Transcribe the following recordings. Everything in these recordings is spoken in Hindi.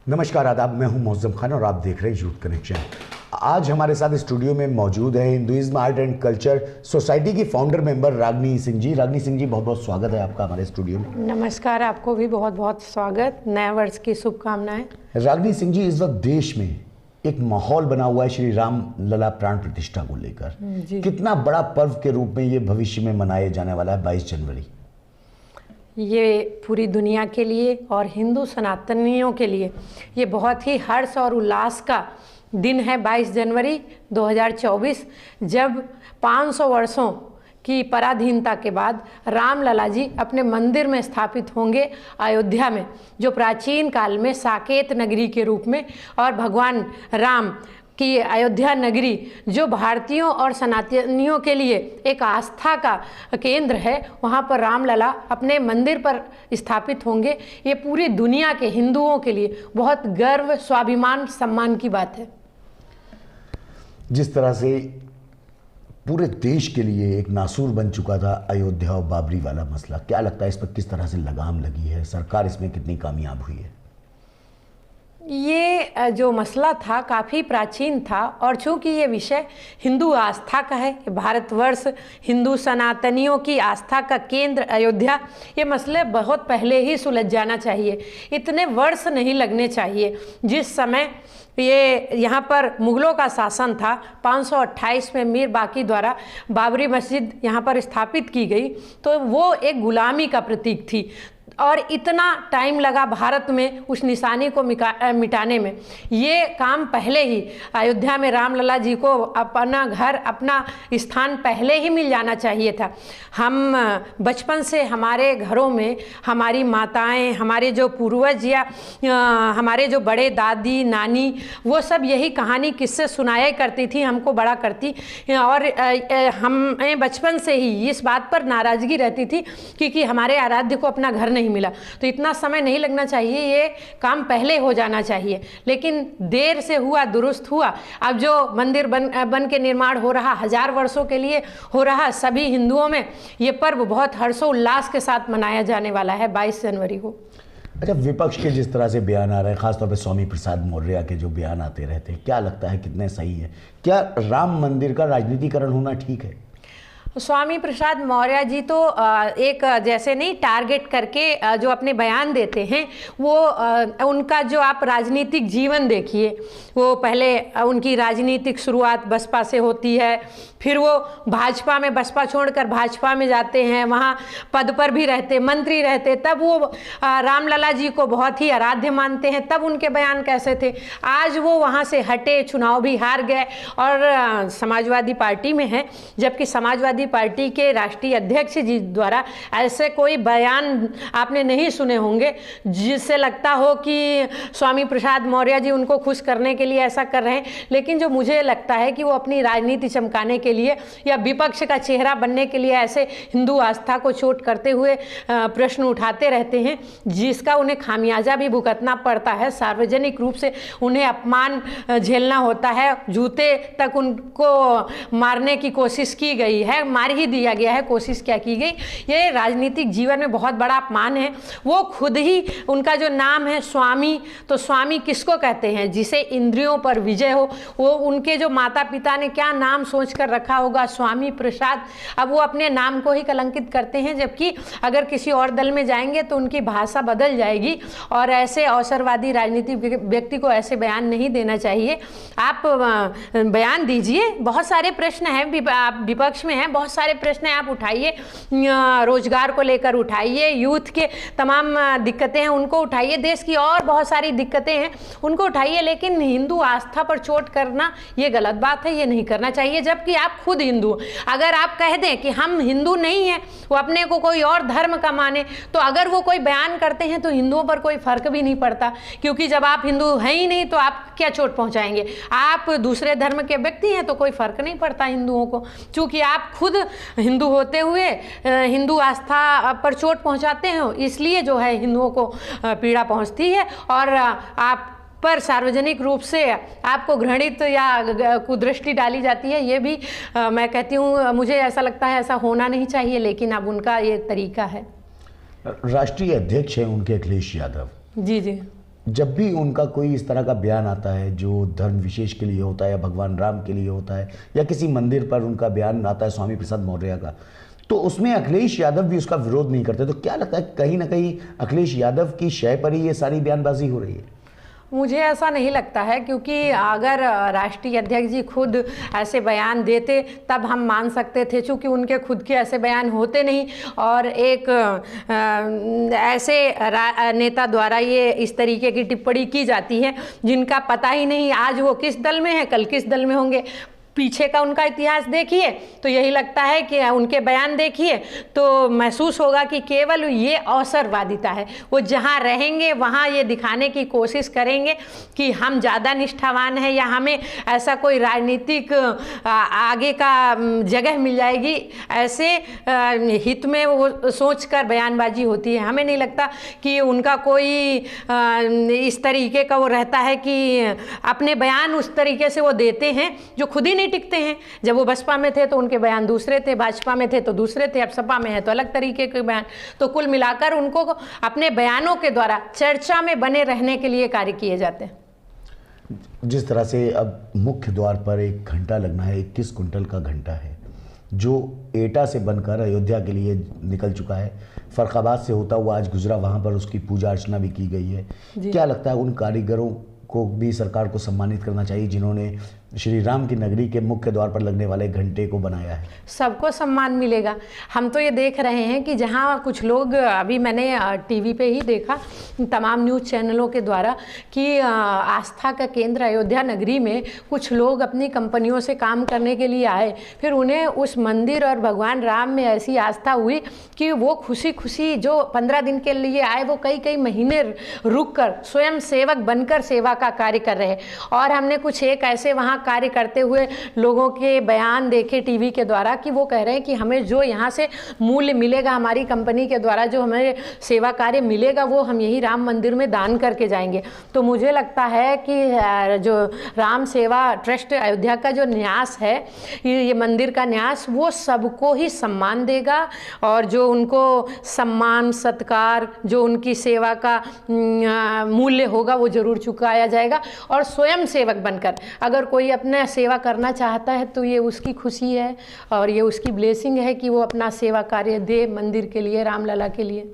नमस्कार आदाब, मैं हूं मौज़म खान और आप देख रहे हैं यूथ कनेक्शन। आज हमारे साथ स्टूडियो में मौजूद है Hinduism art and culture society की फाउंडर मेंबर रागनी सिंह जी। रागनी सिंह जी, बहुत बहुत स्वागत है आपका हमारे स्टूडियो में। नमस्कार, आपको भी बहुत बहुत स्वागत, नए वर्ष की शुभकामनाएं। रागनी सिंह जी, इस वक्त देश में एक माहौल बना हुआ है श्री राम लला प्राण प्रतिष्ठा को लेकर। कितना बड़ा पर्व के रूप में ये भविष्य में मनाया जाने वाला है 22 जनवरी। ये पूरी दुनिया के लिए और हिंदू सनातनियों के लिए ये बहुत ही हर्ष और उल्लास का दिन है 22 जनवरी 2024, जब 500 वर्षों की पराधीनता के बाद रामलला जी अपने मंदिर में स्थापित होंगे अयोध्या में, जो प्राचीन काल में साकेत नगरी के रूप में, और भगवान राम कि अयोध्या नगरी जो भारतीयों और सनातनियों के लिए एक आस्था का केंद्र है, वहाँ पर रामलला अपने मंदिर पर स्थापित होंगे। ये पूरी दुनिया के हिंदुओं के लिए बहुत गर्व, स्वाभिमान, सम्मान की बात है। जिस तरह से पूरे देश के लिए एक नासूर बन चुका था अयोध्या और बाबरी वाला मसला, क्या लगता है इस पर किस तरह से लगाम लगी है, सरकार इसमें कितनी कामयाब हुई है? ये जो मसला था काफ़ी प्राचीन था, और चूंकि ये विषय हिंदू आस्था का है, भारतवर्ष हिंदू सनातनियों की आस्था का केंद्र अयोध्या, ये मसले बहुत पहले ही सुलझ जाना चाहिए, इतने वर्ष नहीं लगने चाहिए। जिस समय ये यहाँ पर मुग़लों का शासन था, 528 में मीर बाकी द्वारा बाबरी मस्जिद यहाँ पर स्थापित की गई, तो वो एक गुलामी का प्रतीक थी, और इतना टाइम लगा भारत में उस निशानी को मिटाने में। ये काम पहले ही अयोध्या में रामलला जी को अपना घर, अपना स्थान पहले ही मिल जाना चाहिए था। हम बचपन से हमारे घरों में हमारी माताएं, हमारे जो पूर्वज या हमारे जो बड़े दादी नानी, वो सब यही कहानी किस्से सुनाया करती थी, हमको बड़ा करती, और हमें बचपन से ही इस बात पर नाराज़गी रहती थी कि हमारे आराध्य को अपना घर नहीं मिला। तो इतना समय नहीं लगना चाहिए, ये काम पहले हो जाना चाहिए, लेकिन देर से हुआ दुरुस्त हुआ। अब जो मंदिर बन के निर्माण हो रहा, 1000 वर्षों के लिए हो रहा, सभी हिंदुओं में ये पर्व बहुत हर्षोल्लास के साथ मनाया जाने वाला है 22 जनवरी को। अच्छा, विपक्ष के जिस तरह से बयान आ रहे हैं, खासतौर पे स्वामी प्रसाद मौर्य के जो बयान आते रहते हैं, क्या लगता है कितने सही है? क्या राम मंदिर का राजनीतिकरण होना ठीक है? स्वामी प्रसाद मौर्य जी तो एक जैसे नहीं टारगेट करके जो अपने बयान देते हैं, वो उनका जो आप राजनीतिक जीवन देखिए, वो पहले उनकी राजनीतिक शुरुआत बसपा से होती है, फिर वो भाजपा में, बसपा छोड़कर भाजपा में जाते हैं, वहाँ पद पर भी रहते, मंत्री रहते, तब वो रामलला जी को बहुत ही आराध्य मानते हैं। तब उनके बयान कैसे थे? आज वो वहाँ से हटे, चुनाव भी हार गए और समाजवादी पार्टी में हैं, जबकि समाजवादी पार्टी के राष्ट्रीय अध्यक्ष जी द्वारा ऐसे कोई बयान आपने नहीं सुने होंगे जिससे लगता हो कि स्वामी प्रसाद मौर्य जी उनको खुश करने के लिए ऐसा कर रहे हैं। लेकिन जो मुझे लगता है कि वो अपनी राजनीति चमकाने के लिए या विपक्ष का चेहरा बनने के लिए ऐसे हिंदू आस्था को चोट करते हुए प्रश्न उठाते रहते हैं, जिसका उन्हें खामियाजा भी भुगतना पड़ता है। सार्वजनिक रूप से उन्हें अपमान झेलना होता है, जूते तक उनको मारने की कोशिश की गई है, मार ही दिया गया है, कोशिश क्या की गई। ये राजनीतिक जीवन में बहुत बड़ा अपमान है। वो खुद ही, उनका जो नाम है स्वामी, तो स्वामी किसको कहते हैं? जिसे इंद्रियों पर विजय हो। वो उनके जो माता पिता ने क्या नाम सोचकर रखा होगा, स्वामी प्रसाद। अब वो अपने नाम को ही कलंकित करते हैं, जबकि अगर किसी और दल में जाएंगे तो उनकी भाषा बदल जाएगी, और ऐसे अवसरवादी राजनीतिक व्यक्ति को ऐसे बयान नहीं देना चाहिए। आप बयान दीजिए, बहुत सारे प्रश्न हैं, आप विपक्ष में हैं, बहुत सारे प्रश्न आप उठाइए, रोजगार को लेकर उठाइए, यूथ के तमाम दिक्कतें हैं उनको उठाइए, देश की और बहुत सारी दिक्कतें हैं उनको उठाइए, लेकिन हिंदू आस्था पर चोट करना ये गलत बात है, ये नहीं करना चाहिए। जबकि आप खुद हिंदू, अगर आप कह दें कि हम हिंदू नहीं हैं, वो अपने को कोई और धर्म का माने, तो अगर वो कोई बयान करते हैं तो हिंदुओं पर कोई फर्क भी नहीं पड़ता, क्योंकि जब आप हिंदू हैं ही नहीं तो आप क्या चोट पहुंचाएंगे? आप दूसरे धर्म के व्यक्ति हैं तो कोई फर्क नहीं पड़ता हिंदुओं को, क्योंकि आप खुद हिंदू होते हुए हिंदू आस्था पर चोट पहुंचाते हैं, इसलिए जो है हिंदुओं को पीड़ा पहुंचती है, और आप पर सार्वजनिक रूप से आपको घृणित या कुदृष्टि डाली जाती है। ये भी मैं कहती हूँ, मुझे ऐसा लगता है ऐसा होना नहीं चाहिए, लेकिन अब उनका ये तरीका है। राष्ट्रीय अध्यक्ष हैं उनके अखिलेश यादव। जी जी। जब भी उनका कोई इस तरह का बयान आता है जो धर्म विशेष के लिए होता है या भगवान राम के लिए होता है या किसी मंदिर पर उनका बयान आता है स्वामी प्रसाद मौर्य का, तो उसमें अखिलेश यादव भी उसका विरोध नहीं करते। तो क्या लगता है कहीं ना कहीं अखिलेश यादव की शय पर ही ये सारी बयानबाजी हो रही है? मुझे ऐसा नहीं लगता है, क्योंकि अगर राष्ट्रीय अध्यक्ष जी खुद ऐसे बयान देते तब हम मान सकते थे, चूँकि उनके खुद के ऐसे बयान होते नहीं और एक ऐसे नेता द्वारा ये इस तरीके की टिप्पणी की जाती है जिनका पता ही नहीं आज वो किस दल में है, कल किस दल में होंगे। पीछे का उनका इतिहास देखिए तो यही लगता है कि उनके बयान देखिए तो महसूस होगा कि केवल ये अवसरवादिता है। वो जहाँ रहेंगे वहाँ ये दिखाने की कोशिश करेंगे कि हम ज़्यादा निष्ठावान हैं या हमें ऐसा कोई राजनीतिक आगे का जगह मिल जाएगी, ऐसे हित में वो सोचकर बयानबाजी होती है। हमें नहीं लगता कि उनका कोई इस तरीके का वो रहता है कि अपने बयान उस तरीके से वो देते हैं जो खुद ही टिकते हैं। जब वो बसपा में थे तो उनके बयान दूसरे थे, भाजपा में थे तो दूसरे थे, अब सपा में है तो अलग तरीके के बयान। तो कुल मिलाकर उनको अपने बयानों के द्वारा चर्चा में बने रहने के लिए कार्य किए जाते हैं। जिस तरह से अब मुख्य द्वार पर एक घंटा लगना है, 21 कुंटल का घंटा है जो एटा से बनकर अयोध्या के लिए निकल चुका है, फर्रुखाबाद से होता हुआ आज गुजरा, वहाँ पर उसकी पूजा अर्चना भी की गई है। क्या लगता है उन कारीगरों को भी सरकार को सम्मानित करना चाहिए जिन्होंने श्री राम की नगरी के मुख्य द्वार पर लगने वाले घंटे को बनाया है? सबको सम्मान मिलेगा। हम तो ये देख रहे हैं कि जहाँ कुछ लोग, अभी मैंने टीवी पे ही देखा तमाम न्यूज़ चैनलों के द्वारा कि आस्था का केंद्र अयोध्या नगरी में कुछ लोग अपनी कंपनियों से काम करने के लिए आए, फिर उन्हें उस मंदिर और भगवान राम में ऐसी आस्था हुई कि वो खुशी खुशी जो 15 दिन के लिए आए वो कई महीने रुक कर स्वयं सेवक बनकर सेवा का कार्य कर रहे। और हमने कुछ एक ऐसे वहाँ कार्य करते हुए लोगों के बयान देखे टीवी के द्वारा कि वो कह रहे हैं कि हमें जो यहाँ से मूल्य मिलेगा, हमारी कंपनी के द्वारा जो हमें सेवा कार्य मिलेगा वो हम यही राम मंदिर में दान करके जाएंगे। तो मुझे लगता है कि जो राम सेवा ट्रस्ट अयोध्या का जो न्यास है, ये मंदिर का न्यास, वो सबको ही सम्मान देगा और जो उनको सम्मान सत्कार, जो उनकी सेवा का मूल्य होगा वो जरूर चुकाया जाएगा। और स्वयं सेवक बनकर अगर कोई अपना सेवा करना चाहता है तो ये उसकी खुशी है और ये उसकी ब्लेसिंग है कि वो अपना सेवा कार्य दे मंदिर के लिए, रामलला के लिए।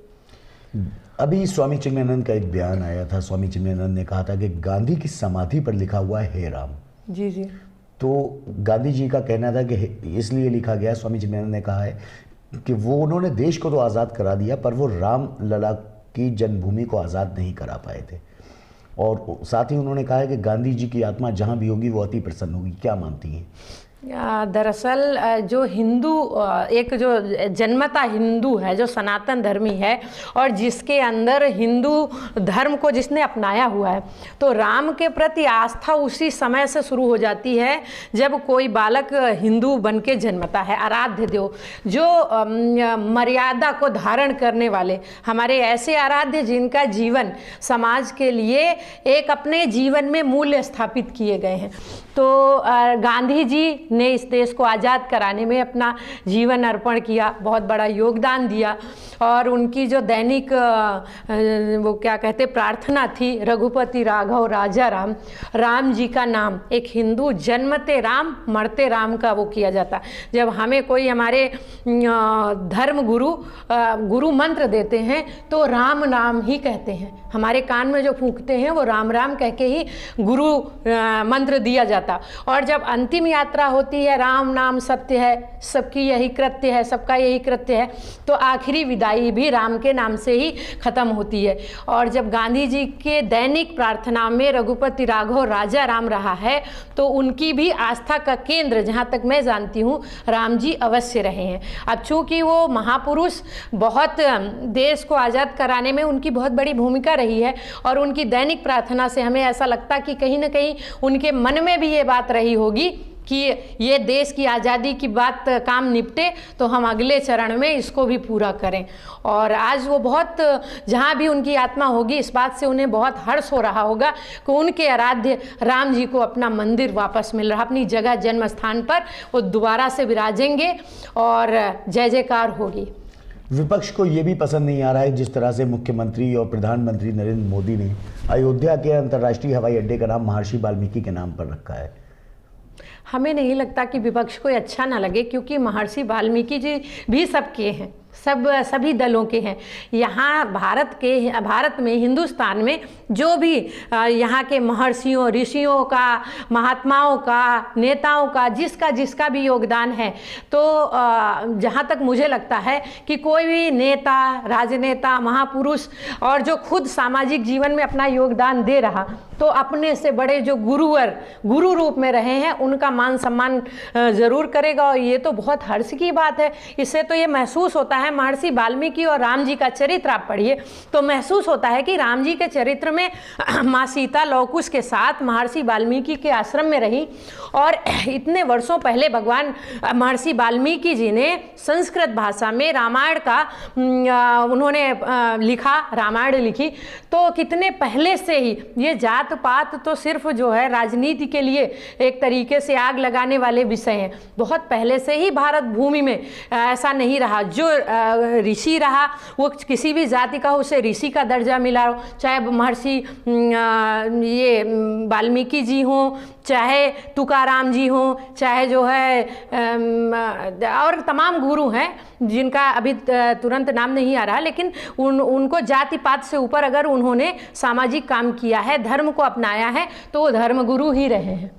अभी स्वामी चिन्मयानंद का एक बयान आया था। स्वामी चिन्मयानंद ने कहा था कि गांधी की समाधि पर लिखा हुआ है हे राम। जी जी। तो गांधी जी का कहना था कि इसलिए लिखा गया, स्वामी चिन्मयानंद ने कहा है कि वो उन्होंने देश को तो आज़ाद करा दिया पर वो राम लला की जन्मभूमि को आज़ाद नहीं करा पाए थे। और साथ ही उन्होंने कहा है कि गांधी जी की आत्मा जहाँ भी होगी वो अति प्रसन्न होगी। क्या मानती हैं? दरअसल जो हिंदू, एक जो जन्मता हिंदू है, जो सनातन धर्मी है और जिसके अंदर हिंदू धर्म को जिसने अपनाया हुआ है, तो राम के प्रति आस्था उसी समय से शुरू हो जाती है जब कोई बालक हिंदू बन के जन्मता है। आराध्य देव, जो मर्यादा को धारण करने वाले, हमारे ऐसे आराध्य जिनका जीवन समाज के लिए एक अपने जीवन में मूल्य स्थापित किए गए हैं। तो गांधी जी ने इस देश को आज़ाद कराने में अपना जीवन अर्पण किया, बहुत बड़ा योगदान दिया। और उनकी जो दैनिक वो क्या कहते प्रार्थना थी, रघुपति राघव राजा राम, राम जी का नाम, एक हिंदू जन्मते राम मरते राम का वो किया जाता। जब हमें कोई हमारे धर्म गुरु मंत्र देते हैं तो राम नाम ही कहते हैं, हमारे कान में जो फूंकते हैं वो राम राम कह के ही गुरु मंत्र दिया जाता। और जब अंतिम यात्रा होती है, राम नाम सत्य है, सबकी यही कृत्य है, सबका यही कृत्य है, तो आखिरी विदाई भी राम के नाम से ही खत्म होती है। और जब गांधी जी के दैनिक प्रार्थना में रघुपति राघव राजा राम रहा है तो उनकी भी आस्था का केंद्र, जहाँ तक मैं जानती हूँ, राम जी अवश्य रहे हैं। अब चूँकि वो महापुरुष, बहुत देश को आज़ाद कराने में उनकी बहुत बड़ी भूमिका रही है और उनकी दैनिक प्रार्थना से हमें ऐसा लगता कि कहीं ना कहीं उनके मन में भी ये बात रही होगी कि ये देश की आज़ादी की बात काम निपटे तो हम अगले चरण में इसको भी पूरा करें। और आज वो बहुत, जहाँ भी उनकी आत्मा होगी, इस बात से उन्हें बहुत हर्ष हो रहा होगा कि उनके आराध्य राम जी को अपना मंदिर वापस मिल रहा, अपनी जगह जन्म स्थान पर वो दोबारा से विराजेंगे और जय जयकार होगी। विपक्ष को ये भी पसंद नहीं आ रहा है जिस तरह से मुख्यमंत्री और प्रधानमंत्री नरेंद्र मोदी ने अयोध्या के अंतर्राष्ट्रीय हवाई अड्डे का नाम महर्षि वाल्मीकि के नाम पर रखा है। हमें नहीं लगता कि विपक्ष को अच्छा ना लगे, क्योंकि महर्षि वाल्मीकि जी भी सबके हैं, सभी दलों के हैं। यहाँ भारत में, हिंदुस्तान में जो भी यहाँ के महर्षियों, ऋषियों का, महात्माओं का, नेताओं का, जिसका भी योगदान है, तो जहाँ तक मुझे लगता है कि कोई भी नेता, राजनेता, महापुरुष और जो खुद सामाजिक जीवन में अपना योगदान दे रहा, तो अपने से बड़े जो गुरु रूप में रहे हैं उनका मान सम्मान जरूर करेगा। और ये तो बहुत हर्ष की बात है। इससे तो ये महसूस होता है, महर्षि वाल्मीकि और राम जी का चरित्र आप पढ़िए तो महसूस होता है कि राम जी के चरित्र में माँ सीता लवकुश के साथ महर्षि वाल्मीकि के आश्रम में रही, और इतने वर्षों पहले भगवान महर्षि वाल्मीकि जी ने संस्कृत भाषा में रामायण का उन्होंने लिखा, रामायण लिखी। तो कितने पहले से ही ये जात पात तो सिर्फ जो है राजनीति के लिए एक तरीके से आग लगाने वाले विषय हैं। बहुत पहले से ही भारत भूमि में ऐसा नहीं रहा। जो ऋषि रहा वो किसी भी जाति का उसे ऋषि का दर्जा मिला हो, चाहे महर्षि ये वाल्मीकि जी हों, चाहे तुकाराम जी हों, चाहे जो है और तमाम गुरु हैं जिनका अभी तुरंत नाम नहीं आ रहा, लेकिन उनको जाति पात से ऊपर अगर उन्होंने सामाजिक काम किया है, धर्म को अपनाया है, तो वो धर्म गुरु ही रहे हैं।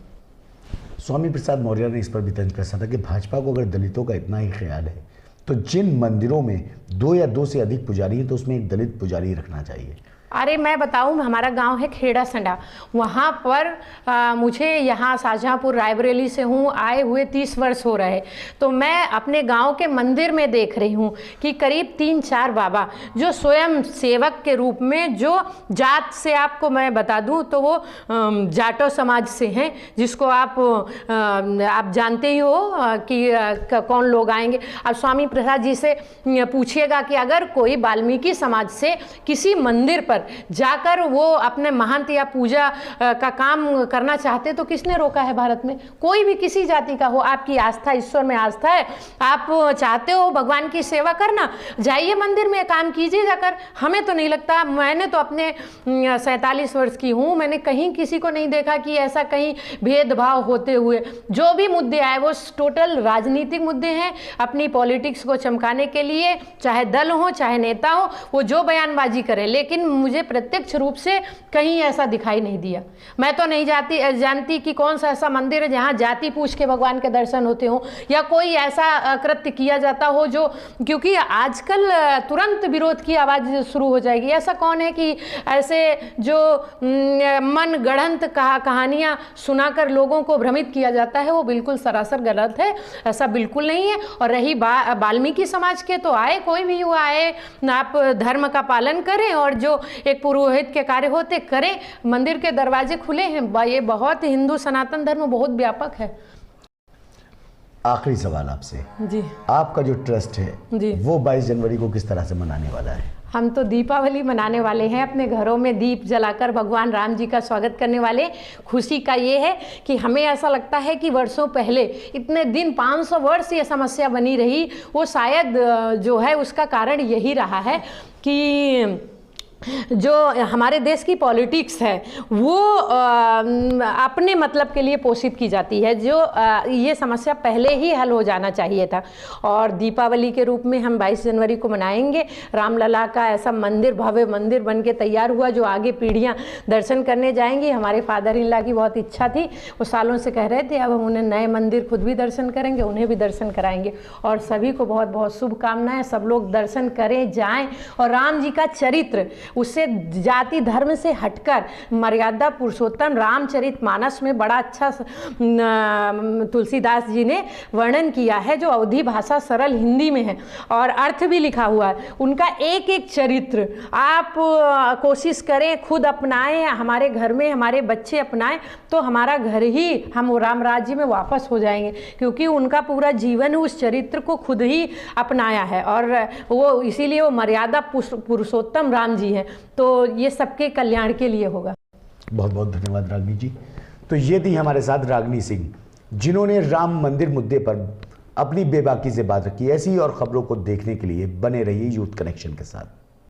स्वामी प्रसाद मौर्य ने इस पर भी तंज कसा था कि भाजपा को अगर दलितों का इतना ही ख्याल है तो जिन मंदिरों में 2 या 2 से अधिक पुजारी हैं तो उसमें एक दलित पुजारी रखना चाहिए। अरे मैं बताऊं, हमारा गांव है खेड़ा संडा, वहाँ पर मुझे यहाँ शाहजहाँपुर रायबरेली से हूँ, आए हुए 30 वर्ष हो रहे। तो मैं अपने गांव के मंदिर में देख रही हूँ कि करीब 3-4 बाबा जो स्वयं सेवक के रूप में, जो जात से आपको मैं बता दूं तो वो जाटो समाज से हैं, जिसको आप जानते ही हो कि कौन लोग आएंगे। अब स्वामी प्रसाद जी से पूछिएगा कि अगर कोई वाल्मीकि समाज से किसी मंदिर पर जाकर वो अपने महंत या पूजा का काम करना चाहते तो किसने रोका है भारत में? कोई भी किसी जाति का हो, आपकी आस्था, ईश्वर में आस्था है, आप चाहते हो भगवान की सेवा करना, जाइए मंदिर में काम कीजिए जाकर। हमें तो नहीं लगता, मैंने तो अपने 47 वर्ष की हूँ, मैंने कहीं किसी को नहीं देखा कि ऐसा कहीं भेदभाव होते हुए। जो भी मुद्दे आए वो टोटल राजनीतिक मुद्दे हैं, अपनी पॉलिटिक्स को चमकाने के लिए, चाहे दल हो चाहे नेता हो, वो जो बयानबाजी करे, लेकिन मुझे प्रत्यक्ष रूप से कहीं ऐसा दिखाई नहीं दिया। मैं तो नहीं जानती कि कौन सा ऐसा मंदिर है जहाँ जाति पूछ के भगवान के दर्शन होते हो, या कोई ऐसा कृत्य किया जाता हो जो, क्योंकि आजकल तुरंत विरोध की आवाज़ शुरू हो जाएगी। ऐसा कौन है कि ऐसे जो मन गढ़ंत कहानियाँ सुनाकर लोगों को भ्रमित किया जाता है, वो बिल्कुल सरासर गलत है, ऐसा बिल्कुल नहीं है। और रही वाल्मीकि समाज के, तो आए, कोई भी हुआ आए, आप धर्म का पालन करें और जो एक पुरोहित के कार्य होते करें, मंदिर के दरवाजे खुले हैं। ये बहुत हिंदू सनातन धर्म बहुत व्यापक है। आखिरी सवाल आपसे जी, आपका जो ट्रस्ट है जी, वो 22 जनवरी को किस तरह से मनाने वाला है? हम तो दीपावली मनाने वाले हैं, अपने घरों में दीप जलाकर भगवान राम जी का स्वागत करने वाले। खुशी का ये है कि हमें ऐसा लगता है कि वर्षों पहले इतने दिन, 500 वर्ष ये समस्या बनी रही, वो शायद जो है उसका कारण यही रहा है कि जो हमारे देश की पॉलिटिक्स है वो अपने मतलब के लिए पोषित की जाती है, जो ये समस्या पहले ही हल हो जाना चाहिए था। और दीपावली के रूप में हम 22 जनवरी को मनाएंगे। रामलला का ऐसा मंदिर, भव्य मंदिर बन के तैयार हुआ, जो आगे पीढ़ियां दर्शन करने जाएंगी। हमारे फादर इन लॉ की बहुत इच्छा थी, वो सालों से कह रहे थे, अब हम उन्हें नए मंदिर खुद भी दर्शन करेंगे, उन्हें भी दर्शन कराएंगे। और सभी को बहुत बहुत शुभकामनाएं, सब लोग दर्शन करें, जाएँ। और राम जी का चरित्र, उससे जाति धर्म से हटकर मर्यादा पुरुषोत्तम रामचरितमानस में बड़ा अच्छा तुलसीदास जी ने वर्णन किया है, जो अवधी भाषा सरल हिंदी में है और अर्थ भी लिखा हुआ है। उनका एक एक चरित्र आप कोशिश करें, खुद अपनाएं, हमारे घर में हमारे बच्चे अपनाएं, तो हमारा घर ही, हम राम राज्य में वापस हो जाएंगे, क्योंकि उनका पूरा जीवन उस चरित्र को खुद ही अपनाया है। और वो इसीलिए वो मर्यादा पुरुषोत्तम राम जी हैं। तो ये सबके कल्याण के लिए होगा। बहुत बहुत धन्यवाद रागिनी जी। तो ये थी हमारे साथ रागिनी सिंह, जिन्होंने राम मंदिर मुद्दे पर अपनी बेबाकी से बात रखिए। ऐसी और खबरों को देखने के लिए बने रहिए यूथ कनेक्शन के साथ।